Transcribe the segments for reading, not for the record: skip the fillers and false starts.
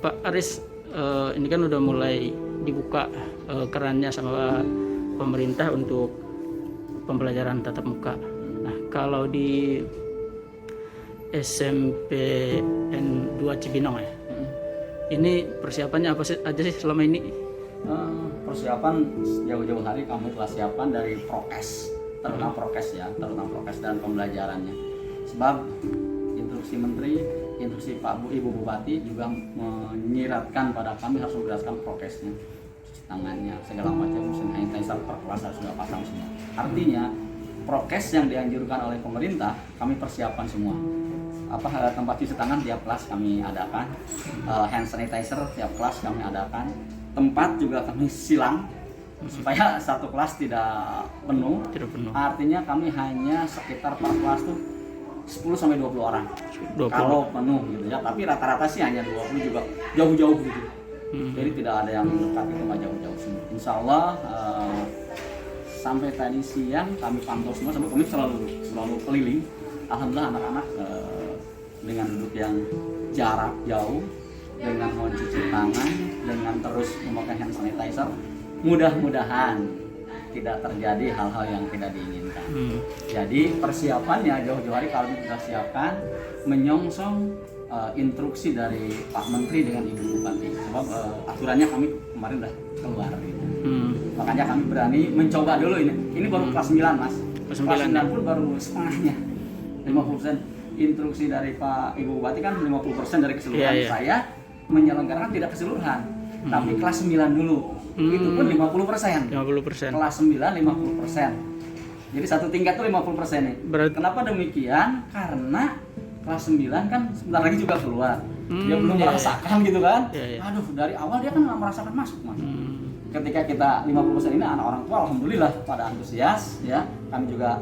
Pak Aris, ini kan udah mulai dibuka kerannya sama pemerintah untuk pembelajaran tatap muka. Nah, kalau di SMPN 2 Cibinong ya, ini persiapannya apa aja sih selama ini? Persiapan jauh-jauh hari kami telah siapkan dari prokes, terutama prokes dan pembelajarannya. Sebab instruksi Menteri, instruksi Ibu Bupati juga menyiratkan pada kami harus memperhatikan prokesnya, cuci tangannya, segala macam, sanitizer per kelas harus sudah pasang semua. Artinya prokes yang dianjurkan oleh pemerintah kami persiapkan semua. Tempat cuci tangan tiap kelas kami adakan, hand sanitizer tiap kelas kami adakan, tempat juga kami silang supaya satu kelas tidak penuh. Artinya kami hanya sekitar per kelas tuh 10-20 orang 20. Kalau penuh gitu ya, tapi rata-rata sih hanya 20, juga jauh-jauh gitu. Jadi tidak ada yang dekat, itu mah jauh-jauh semua. Insya Allah sampai tadi siang kami pantau semua, sampai kami selalu keliling. Alhamdulillah anak-anak dengan duduk yang jarak jauh, dengan mencuci tangan, dengan terus memakai hand sanitizer, mudah-mudahan tidak terjadi hal-hal yang tidak diinginkan. Jadi persiapannya jauh-jauh hari kami sudah siapkan, menyongsong instruksi dari Pak Menteri dengan Ibu Bupati. Sebab aturannya kami kemarin udah keluar gitu. Makanya kami berani mencoba dulu ini. Ini baru kelas 9 Mas. Kelas 9 pun baru setengahnya. 50%. Instruksi dari Pak Ibu Bupati kan 50% dari keseluruhan. Saya menyelenggarakan tidak keseluruhan, tapi kelas 9 dulu. Itu pun 50%. Kelas 9 50%. Jadi satu tingkat tuh 50% nih. Kenapa demikian? Karena kelas 9 kan sebentar lagi juga keluar. Dia belum merasakan gitu kan. Aduh, dari awal dia kan nggak merasakan masuk, Mas. Ketika kita 50% ini anak orang tua alhamdulillah pada antusias ya. Kami juga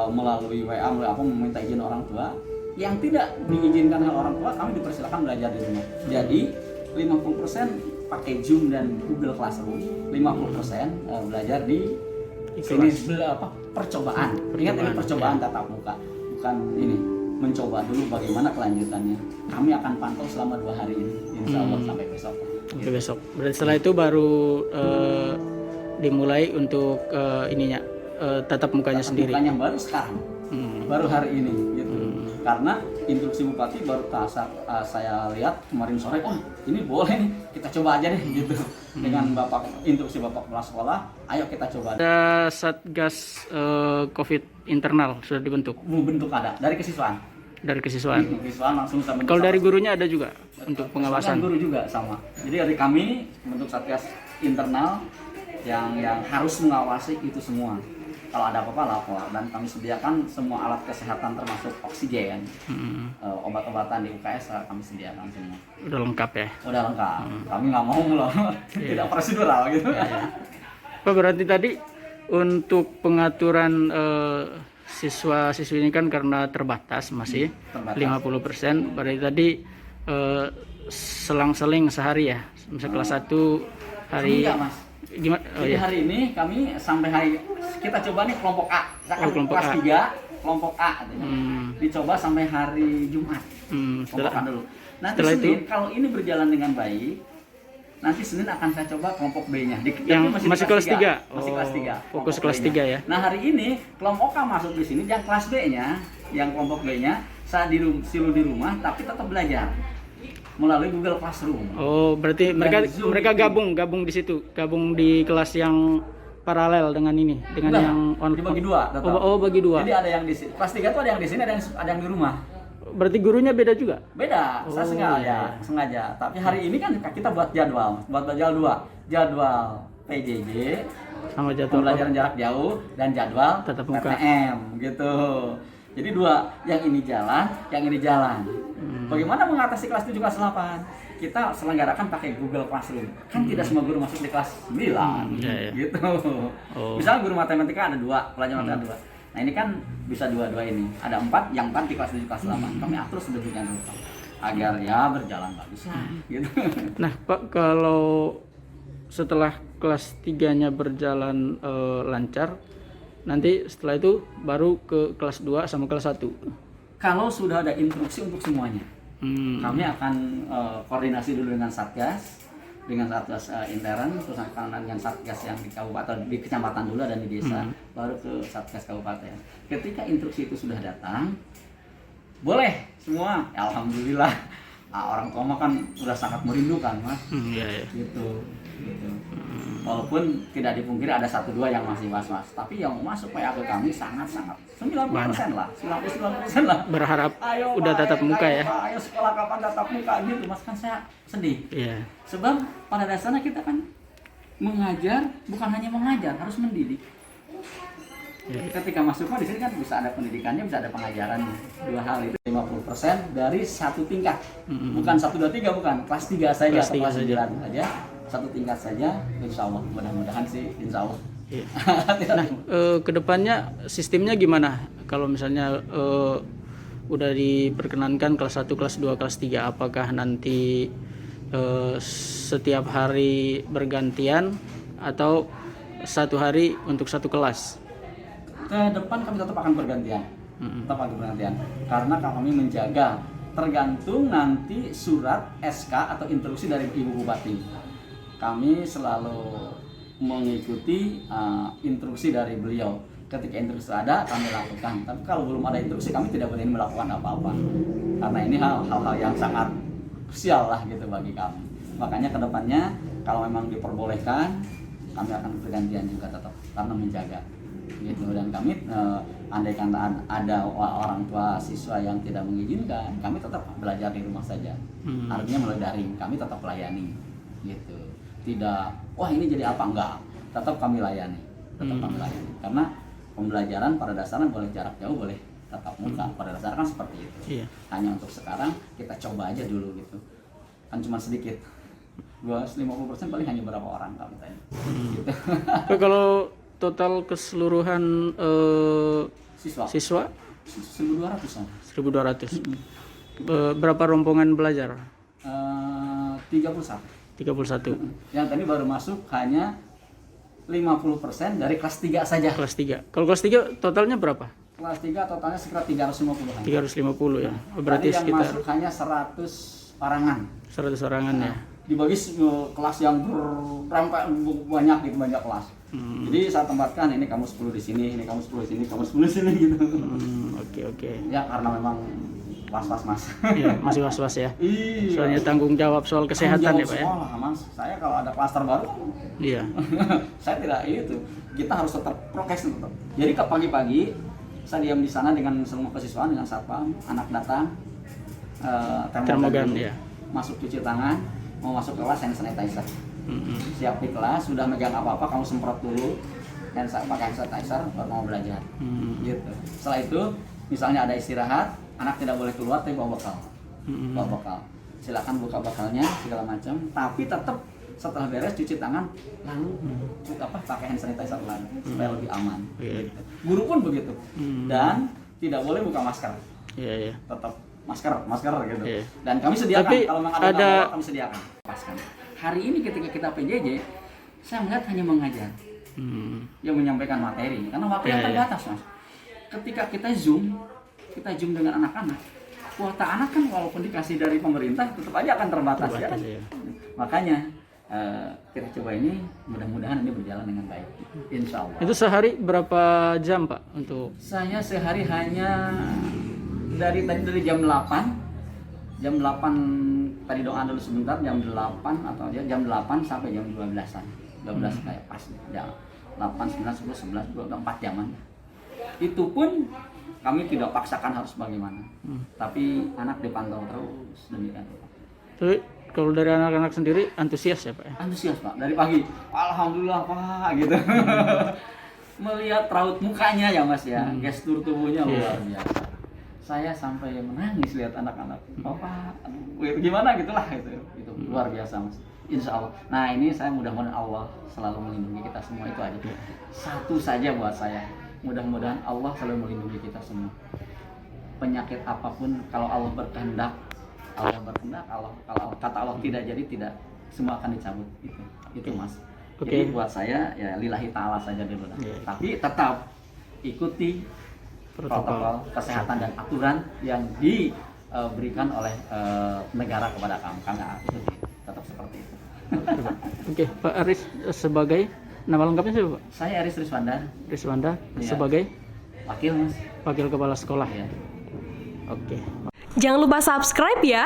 melalui WA meminta izin orang tua. Yang tidak diizinkan oleh orang tua kami dipersilakan belajar di rumah. Jadi 50% pakai Zoom dan Google Classroom, 50% belajar di sini percobaan. Ingat ini percobaan tatap muka, bukan ini mencoba dulu bagaimana kelanjutannya. Kami akan pantau selama 2 hari ini, insya Allah sampai besok. Sampai besok. Berarti setelah itu baru dimulai untuk tatap mukanya sendiri. Tatap mukanya baru sekarang, baru hari ini gitu. Karena instruksi Bupati baru saya lihat kemarin sore, oh ini boleh nih, kita coba aja deh gitu. Dengan instruksi Bapak Kepala Sekolah, ayo kita coba. Ada Satgas COVID internal sudah dibentuk? Bentuk ada, dari kesiswaan. Dari kesiswaan? Kesiswaan langsung sampai. Kalau dari gurunya ada juga untuk pengawasan? Guru juga sama. Jadi dari kami bentuk Satgas internal yang harus mengawasi itu semua. Kalau ada apa-apa lapor, dan kami sediakan semua alat kesehatan termasuk oksigen, obat-obatan di UKS kami sediakan semua. Udah lengkap ya? Udah lengkap. Kami nggak mau tidak prosedural gitu. Pak, berarti tadi untuk pengaturan siswa-siswi ini kan karena terbatas masih 50%, berarti tadi selang-seling sehari ya, misalnya kelas 1 hari. Enggak, Mas. Gimana? Jadi hari ini kami sampai hari kita coba nih kelompok A, kelompok kelas 3 kelompok A dicoba sampai hari Jumat. Kelompok A dulu. Nanti Senin kalau ini berjalan dengan baik, nanti Senin akan saya coba kelompok B-nya. Yang masih kelas 3. Masih kelas 3. Fokus kelas 3 ya. Nah, hari ini kelompok A masuk di sini, yang kelas B-nya, yang kelompok B-nya saya silu di rumah tapi tetap belajar melalui Google Classroom. Oh, berarti mereka gabung di situ, gabung di kelas yang paralel dengan ini, dengan yang dibagi 2. Bagi 2. Jadi ada yang di sini. Kelas 3 itu ada yang di sini, ada yang di rumah. Berarti gurunya beda juga? Beda. Saya sengaja. Tapi hari ini kan kita buat jadwal 2. Jadwal PJJ sama jadwal pembelajaran jarak jauh dan jadwal tatap muka PTM gitu. Jadi dua, yang ini jalan, yang ini jalan. Bagaimana mengatasi kelas 7, kelas 8? Kita selenggarakan pakai Google Classroom. Kan tidak semua guru masuk di kelas 9, gitu. Misalnya guru matematika ada 2, pelajaran matematika ada 2. Nah ini kan bisa dua-dua ini. Ada 4, yang 4 di kelas 7, kelas 8. Kami atur sedemikian rupa agar ya berjalan bagus lah, gitu. Nah Pak, kalau setelah kelas 3-nya berjalan lancar, nanti setelah itu baru ke kelas 2 sama kelas 1. Kalau sudah ada instruksi untuk semuanya, kami akan koordinasi dulu dengan Satgas, intern, terus akan dengan Satgas yang di kabupaten, di kecamatan dulu dan di desa, baru ke Satgas kabupaten. Ketika instruksi itu sudah datang, boleh semua. Ya, alhamdulillah. Orang tua mah kan sudah sangat merindukan, Mas. Gitu. Walaupun tidak dipungkiri ada 1-2 yang masih was-was, tapi yang masuk PA ke kami sangat-sangat 90% lah, 99% lah. Berharap Ayo, udah Pak, tatap muka ya. Pak, ayo sekolah kapan tatap muka gitu, Mas. Kan saya sedih. Sebab pada dasarnya kita kan mengajar bukan hanya mengajar, harus mendidik. Ketika masuk di sini kan bisa ada pendidikannya, bisa ada pengajarannya. 2 hal itu 50% dari 1 tingkat. Bukan 1 2 3 bukan, kelas 3 saja atau kelas 9 saja. 1 tingkat saja, insya Allah, mudah-mudahan sih, insya Allah. Nah, kedepannya sistemnya gimana? Kalau misalnya udah diperkenankan kelas 1, kelas 2, kelas 3, apakah nanti setiap hari bergantian atau 1 hari untuk 1 kelas? Ke depan kami tetap akan bergantian, karena kami menjaga, tergantung nanti surat SK atau instruksi dari Ibu Bupati. Kami selalu mengikuti instruksi dari beliau. Ketika instruksi ada, kami lakukan. Tapi kalau belum ada instruksi, kami tidak boleh melakukan apa-apa. Karena ini hal-hal yang sangat krusial lah gitu bagi kami. Makanya kedepannya kalau memang diperbolehkan, kami akan bergantian juga tetap karena menjaga. Gitu. Dan kami andaikan ada orang tua siswa yang tidak mengizinkan, kami tetap belajar di rumah saja. Artinya melalui daring, kami tetap layani. Gitu. Tidak, wah ini jadi apa, enggak, tetap kami layani, karena pembelajaran pada dasarnya boleh jarak jauh, boleh tatap muka, pada dasarnya kan seperti itu. Hanya untuk sekarang kita coba aja dulu gitu, kan cuma sedikit, 50% paling hanya berapa orang kami tanya. Gitu. Kalau total keseluruhan siswa 1.200-an. 1.200. Berapa rombongan belajar? 31. Yang tadi baru masuk hanya 50% dari kelas 3 saja. Kelas 3. Kalau kelas 3 totalnya berapa? Kelas 3 totalnya sekitar 350-an. 350 ya. Berarti yang sekitar masuk hanya 100 orangan. 100 orangan ya. Dibagi kelas yang berrampak banyak gitu, banyak kelas. Jadi saya tempatkan ini kamu 10 di sini, ini kamu 10 di sini, kamu 10 di sini gitu. Oke. Ya karena memang was-was, Mas. Iya, masih was-was ya. Iya. Soalnya tanggung jawab soal kesehatan ya, Pak ya. Sekolah, Mas. Saya kalau ada klaster baru, Iya. saya tidak itu. Kita harus tetap prokes tetap. Jadi ke pagi-pagi saya diam di sana dengan semua kesiswaan, dengan satpam, anak datang, termogan ya. Masuk cuci tangan, mau masuk kelas hand sanitizer. Siap di kelas, sudah megang apa-apa kamu semprot dulu, pakai hand sanitizer baru mau belajar. Gitu. Setelah itu, misalnya ada istirahat, anak tidak boleh keluar tapi bawa bekal. Bawa bekal. Silakan buka bekalnya segala macam, tapi tetap setelah beres cuci tangan lalu pakai hand sanitizer lagi supaya lebih aman. Gitu. Guru pun begitu. Dan tidak boleh buka masker. Tetap masker gitu. Dan kami sediakan, tapi kalau memang ada kami sediakan. Paskan. Hari ini ketika kita PJJ, saya melihat hanya mengajar. Yang menyampaikan materi karena waktu yang terbatas, Mas. Ketika kita zoom dengan anak-anak, kuota anak kan walaupun dikasih dari pemerintah tetap aja akan terbatas ya. Makanya kita coba ini, mudah-mudahan ini berjalan dengan baik, insya Allah. Itu sehari berapa jam, Pak, untuk? Saya sehari hanya dari jam 8 tadi doa dulu sebentar, jam 8 atau jam 8 sampai jam 12-an 12 kayak pas ya, 8, 9, 10, 11, 12, 4 jaman. Itu pun kami tidak paksakan harus bagaimana, tapi anak dipantau terus demikian. Tapi kalau dari anak-anak sendiri antusias ya, Pak? Antusias, Pak, dari pagi. Alhamdulillah, Pak, gitu. melihat raut mukanya ya Mas ya, gestur tubuhnya luar biasa. Saya sampai menangis lihat anak-anak. Bapak, gimana gitulah itu luar biasa Mas. Insya Allah. Nah ini saya mudah-mudahan Allah selalu melindungi kita semua, itu aja. Satu saja buat saya, mudah-mudahan Allah selalu melindungi kita semua. Penyakit apapun, kalau Allah berkehendak, Allah kalau kata Allah tidak jadi tidak, semua akan dicabut. Itu Mas. Jadi buat saya ya lillahi ta'ala saja dulu. Tapi tetap ikuti protokol kesehatan dan aturan yang diberikan oleh negara kepada kamu. Karena ikuti, tetap seperti itu. Oke, Pak Aris sebagai nama lengkapnya siapa Pak? Saya Aris Riswanda. Riswanda Iya. sebagai Wakil Mas. Wakil Kepala Sekolah. Iya. Oke. Jangan lupa subscribe ya.